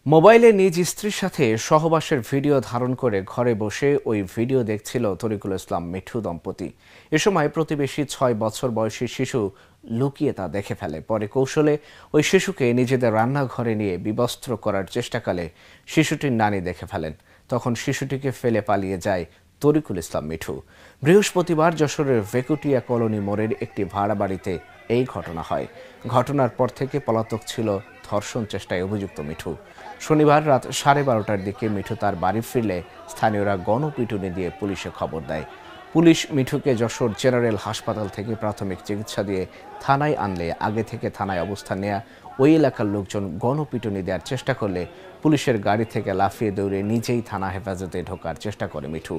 মোবাইলে নিজ স্ত্রীর সাথে সহবাসের ভিডিও ধারণ করে ঘরে বসে ওই ভিডিও দেখছিল তরিকুল ইসলাম মিঠু দম্পতি। এ সময় প্রতিবেশী ৬ বছর বয়সী শিশু লুকিয়ে তা দেখে ফেলে। পরে কৌশলে ওই শিশুকে নিজেদের রান্নাঘরে নিয়ে বিবস্ত্র করার চেষ্টাকালে শিশুটির নানি দেখে ফেলেন। তখন শিশুটিকে ফেলে পালিয়ে যায় তরিকুল ইসলাম মিঠু। বৃহস্পতিবার যশোরের ভেকুটিয়া কলোনি মোড়ের একটি ভাড়া বাড়িতে এই ঘটনা হয়। ঘটনার পর থেকে পলাতক ছিল ধর্ষণ চেষ্টায় অভিযুক্ত মিঠু। শনিবার রাত 12:30টার দিকে মিঠু তার বাড়ি ফিরলে স্থানীয়রা গণপিটুনি দিয়ে পুলিশে খবর দেয়। পুলিশ মিঠুকে যশোর জেনারেল হাসপাতাল থেকে প্রাথমিক চিকিৎসা দিয়ে থানায় আনলে আগে থেকে থানায় অবস্থান নেওয়া ওই এলাকার লোকজন গণপিটুনি দেওয়ার চেষ্টা করলে পুলিশের গাড়ি থেকে লাফিয়ে দৌড়ে নিজেই থানা হেফাজতে ঢোকার চেষ্টা করে মিঠু।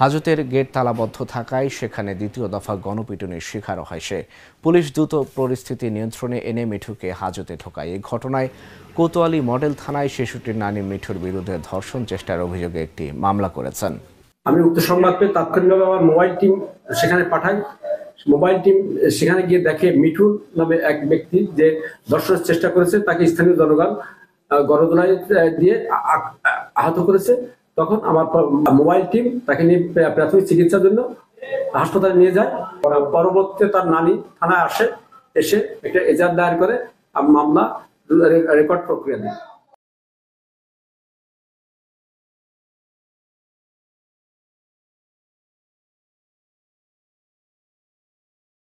হাজতের গেট তালাবদ্ধ থাকায় সেখানে দ্বিতীয় দফা গণপিটুনির শিকারও হয় সে। পুলিশ দ্রুত পরিস্থিতি নিয়ন্ত্রণে এনে মিঠুকে হাজতে ঢোকায়। এই ঘটনায় কোতোয়ালি মডেল থানায় শিশুটির নানি মিঠুর বিরুদ্ধে ধর্ষণ চেষ্টার অভিযোগে একটি মামলা করেছেন। আমি উক্ত সংবাদ পেয়ে তাৎক্ষণিকভাবে আমার মোবাইল টিম সেখানে পাঠাই। মোবাইল টিম সেখানে গিয়ে দেখে মিঠু নামে এক ব্যক্তি যে ধর্ষণের চেষ্টা করেছে, তাকে স্থানীয় জনগণ গণদোলাই দিয়ে আহত করেছে। তখন আমার মোবাইল টিম তাকে নিয়ে প্রাথমিক চিকিৎসার জন্য হাসপাতালে নিয়ে যায়। পরবর্তীতে তার নানি থানায় এসে একটা এজাহার দায়ের করে মামলা রেকর্ড প্রক্রিয়া দেয়।